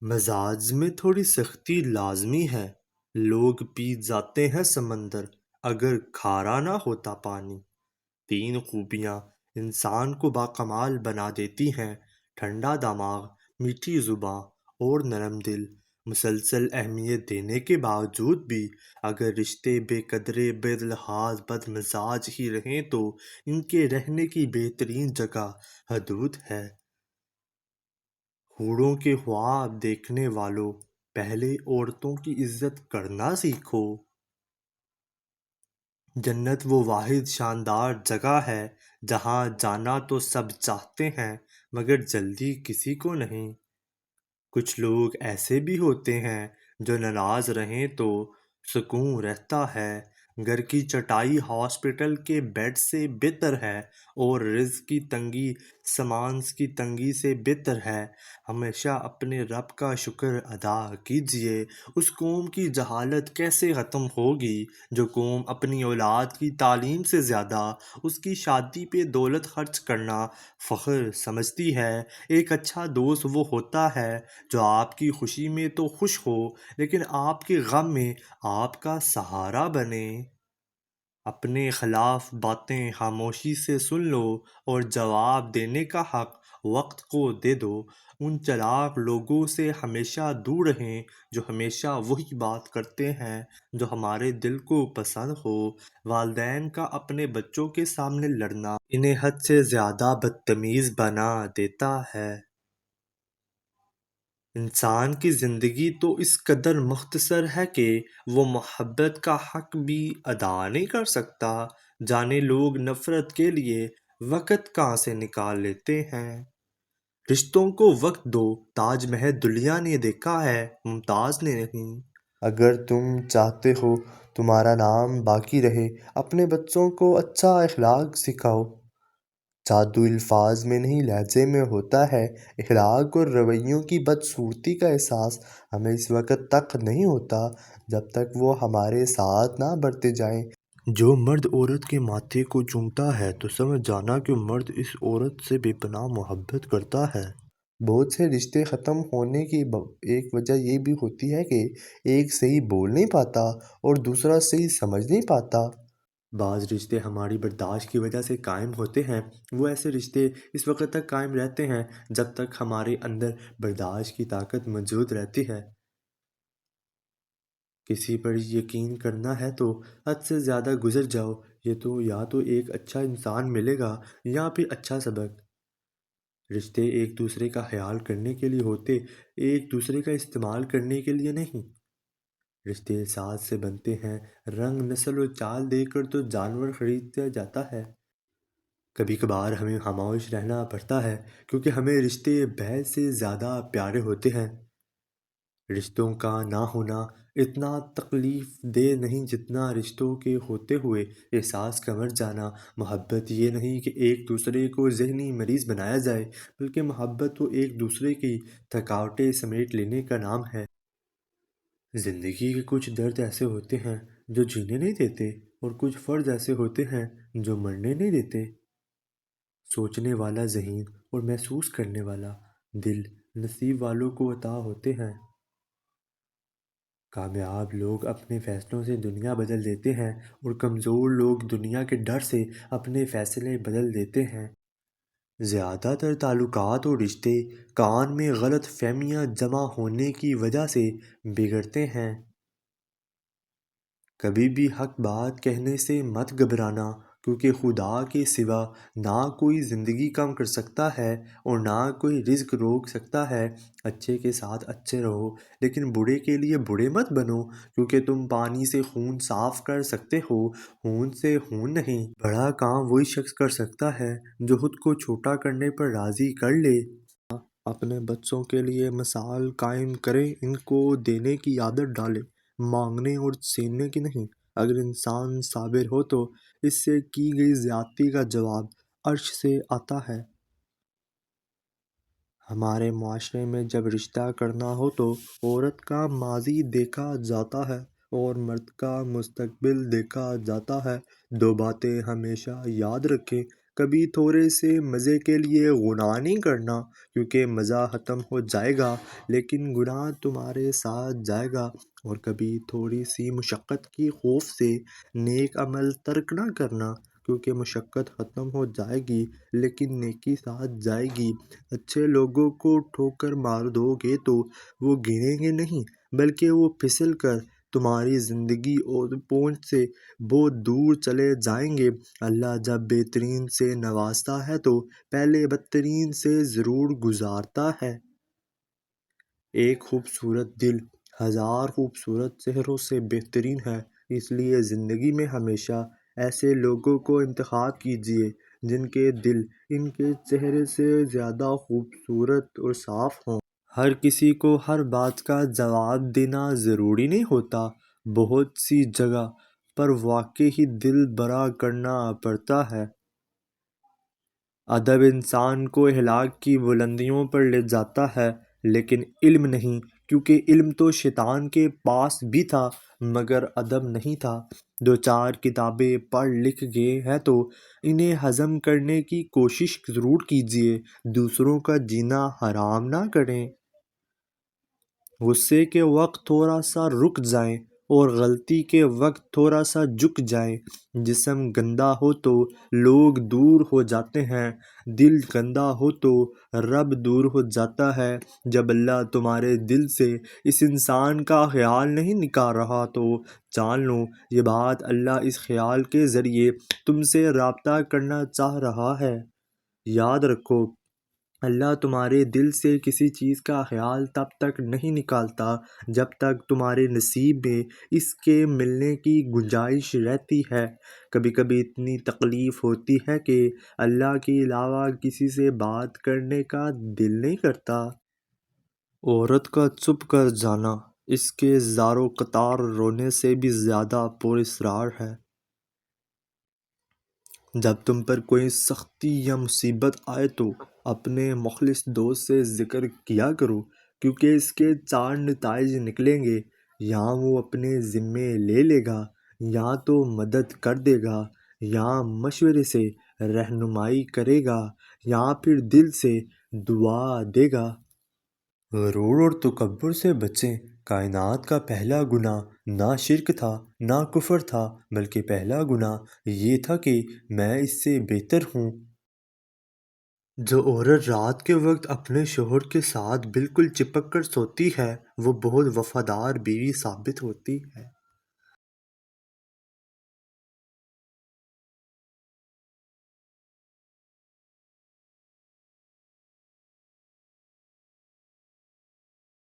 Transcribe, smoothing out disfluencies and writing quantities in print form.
مزاج میں تھوڑی سختی لازمی ہے۔ لوگ پی جاتے ہیں سمندر اگر کھارا نہ ہوتا پانی۔ تین خوبیاں انسان کو باکمال بنا دیتی ہیں: ٹھنڈا دماغ، میٹھی زباں اور نرم دل۔ مسلسل اہمیت دینے کے باوجود بھی اگر رشتے بے قدرے، بے لحاظ، بد مزاج ہی رہیں تو ان کے رہنے کی بہترین جگہ حدود ہے۔ حوروں کے خواب دیکھنے والوں، پہلے عورتوں کی عزت کرنا سیکھو۔ جنت وہ واحد شاندار جگہ ہے جہاں جانا تو سب چاہتے ہیں مگر جلدی کسی کو نہیں۔ کچھ لوگ ایسے بھی ہوتے ہیں جو ناراض رہیں تو سکون رہتا ہے۔ گھر کی چٹائی ہاسپٹل کے بیڈ سے بہتر ہے اور رزق کی تنگی سامان کی تنگی سے بہتر ہے۔ ہمیشہ اپنے رب کا شکر ادا کیجیے۔ اس قوم کی جہالت کیسے ختم ہوگی جو قوم اپنی اولاد کی تعلیم سے زیادہ اس کی شادی پہ دولت خرچ کرنا فخر سمجھتی ہے۔ ایک اچھا دوست وہ ہوتا ہے جو آپ کی خوشی میں تو خوش ہو لیکن آپ کے غم میں آپ کا سہارا بنے۔ اپنے خلاف باتیں خاموشی سے سن لو اور جواب دینے کا حق وقت کو دے دو۔ ان چالاک لوگوں سے ہمیشہ دور رہیں جو ہمیشہ وہی بات کرتے ہیں جو ہمارے دل کو پسند ہو۔ والدین کا اپنے بچوں کے سامنے لڑنا انہیں حد سے زیادہ بدتمیز بنا دیتا ہے۔ انسان کی زندگی تو اس قدر مختصر ہے کہ وہ محبت کا حق بھی ادا نہیں کر سکتا۔ جانے لوگ نفرت کے لیے وقت کہاں سے نکال لیتے ہیں۔ رشتوں کو وقت دو۔ تاج محل دلیا نے دیکھا ہے، ممتاز نے نہیں۔ اگر تم چاہتے ہو تمہارا نام باقی رہے، اپنے بچوں کو اچھا اخلاق سکھاؤ۔ جادو الفاظ میں نہیں لہجے میں ہوتا ہے۔ اخلاق اور رویوں کی بدصورتی کا احساس ہمیں اس وقت تک نہیں ہوتا جب تک وہ ہمارے ساتھ نہ بڑھتے جائیں۔ جو مرد عورت کے ماتھے کو چومتا ہے تو سمجھ جانا کہ مرد اس عورت سے بے پناہ محبت کرتا ہے۔ بہت سے رشتے ختم ہونے کی ایک وجہ یہ بھی ہوتی ہے کہ ایک صحیح بول نہیں پاتا اور دوسرا صحیح سمجھ نہیں پاتا۔ بعض رشتے ہماری برداشت کی وجہ سے قائم ہوتے ہیں۔ وہ ایسے رشتے اس وقت تک قائم رہتے ہیں جب تک ہمارے اندر برداشت کی طاقت موجود رہتی ہے۔ کسی پر یقین کرنا ہے تو حد سے زیادہ گزر جاؤ، یہ تو یا تو ایک اچھا انسان ملے گا یا پھر اچھا سبق۔ رشتے ایک دوسرے کا خیال کرنے کے لیے ہوتے، ایک دوسرے کا استعمال کرنے کے لیے نہیں۔ رشتے ساز سے بنتے ہیں، رنگ، نسل اور چال دیکھ کر تو جانور خریدا جاتا ہے۔ کبھی کبھار ہمیں خاموش رہنا پڑتا ہے کیونکہ ہمیں رشتے بحث سے زیادہ پیارے ہوتے ہیں۔ رشتوں کا نہ ہونا اتنا تکلیف دہ نہیں جتنا رشتوں کے ہوتے ہوئے احساس کا مر جانا۔ محبت یہ نہیں کہ ایک دوسرے کو ذہنی مریض بنایا جائے، بلکہ محبت تو ایک دوسرے کی تھکاوٹیں سمیٹ لینے کا نام ہے۔ زندگی کے کچھ درد ایسے ہوتے ہیں جو جینے نہیں دیتے اور کچھ فرض ایسے ہوتے ہیں جو مرنے نہیں دیتے۔ سوچنے والا ذہن اور محسوس کرنے والا دل نصیب والوں کو عطا ہوتے ہیں۔ کامیاب لوگ اپنے فیصلوں سے دنیا بدل دیتے ہیں اور کمزور لوگ دنیا کے ڈر سے اپنے فیصلے بدل دیتے ہیں۔ زیادہ تر تعلقات اور رشتے کان میں غلط فہمیاں جمع ہونے کی وجہ سے بگڑتے ہیں۔ کبھی بھی حق بات کہنے سے مت گھبرانا، کیونکہ خدا کے سوا نہ کوئی زندگی کم کر سکتا ہے اور نہ کوئی رزق روک سکتا ہے۔ اچھے کے ساتھ اچھے رہو لیکن برے کے لیے برے مت بنو، کیونکہ تم پانی سے خون صاف کر سکتے ہو، خون سے خون نہیں۔ بڑا کام وہی شخص کر سکتا ہے جو خود کو چھوٹا کرنے پر راضی کر لے۔ اپنے بچوں کے لیے مثال قائم کریں، ان کو دینے کی عادت ڈالیں، مانگنے اور چھیننے کی نہیں۔ اگر انسان صابر ہو تو اس سے کی گئی زیادتی کا جواب عرش سے آتا ہے۔ ہمارے معاشرے میں جب رشتہ کرنا ہو تو عورت کا ماضی دیکھا جاتا ہے اور مرد کا مستقبل دیکھا جاتا ہے۔ دو باتیں ہمیشہ یاد رکھیں، کبھی تھوڑے سے مزے کے لیے گناہ نہیں کرنا، کیونکہ مزہ ختم ہو جائے گا لیکن گناہ تمہارے ساتھ جائے گا۔ اور کبھی تھوڑی سی مشقت کی خوف سے نیک عمل ترک نہ کرنا، کیونکہ مشقت ختم ہو جائے گی لیکن نیکی ساتھ جائے گی۔ اچھے لوگوں کو ٹھوکر مار دو گے تو وہ گریں گے نہیں، بلکہ وہ پھسل کر تمہاری زندگی اور پہنچ سے بہت دور چلے جائیں گے۔ اللہ جب بہترین سے نوازتا ہے تو پہلے بدترین سے ضرور گزارتا ہے۔ ایک خوبصورت دل ہزار خوبصورت چہروں سے بہترین ہے، اس لیے زندگی میں ہمیشہ ایسے لوگوں کو انتخاب کیجیے جن کے دل ان کے چہرے سے زیادہ خوبصورت اور صاف ہوں۔ ہر کسی کو ہر بات کا جواب دینا ضروری نہیں ہوتا، بہت سی جگہ پر واقعی ہی دل برا کرنا پڑتا ہے۔ ادب انسان کو ہلاک کی بلندیوں پر لے جاتا ہے، لیکن علم نہیں، کیونکہ علم تو شیطان کے پاس بھی تھا مگر ادب نہیں تھا۔ دو چار کتابیں پڑھ لکھ گئے ہیں تو انہیں ہضم کرنے کی کوشش ضرور کیجیے، دوسروں کا جینا حرام نہ کریں۔ غصے کے وقت تھوڑا سا رک جائیں اور غلطی کے وقت تھوڑا سا جھک جائیں۔ جسم گندا ہو تو لوگ دور ہو جاتے ہیں، دل گندا ہو تو رب دور ہو جاتا ہے۔ جب اللہ تمہارے دل سے اس انسان کا خیال نہیں نکال رہا تو جان لو یہ بات اللہ اس خیال کے ذریعے تم سے رابطہ کرنا چاہ رہا ہے۔ یاد رکھو، اللہ تمہارے دل سے کسی چیز کا خیال تب تک نہیں نکالتا جب تک تمہارے نصیب میں اس کے ملنے کی گنجائش رہتی ہے۔ کبھی کبھی اتنی تکلیف ہوتی ہے کہ اللہ کے علاوہ کسی سے بات کرنے کا دل نہیں کرتا۔ عورت کا چپ کر جانا اس کے زار و قطار رونے سے بھی زیادہ پراسرار ہے۔ جب تم پر کوئی سختی یا مصیبت آئے تو اپنے مخلص دوست سے ذکر کیا کرو، کیونکہ اس کے چار نتائج نکلیں گے: یا وہ اپنے ذمے لے لے گا، یا تو مدد کر دے گا، یا مشورے سے رہنمائی کرے گا، یا پھر دل سے دعا دے گا۔ غرور اور تکبر سے بچیں۔ کائنات کا پہلا گناہ نہ شرک تھا نہ کفر تھا، بلکہ پہلا گناہ یہ تھا کہ میں اس سے بہتر ہوں۔ جو عورت رات کے وقت اپنے شوہر کے ساتھ بالکل چپک کر سوتی ہے وہ بہت وفادار بیوی ثابت ہوتی ہے۔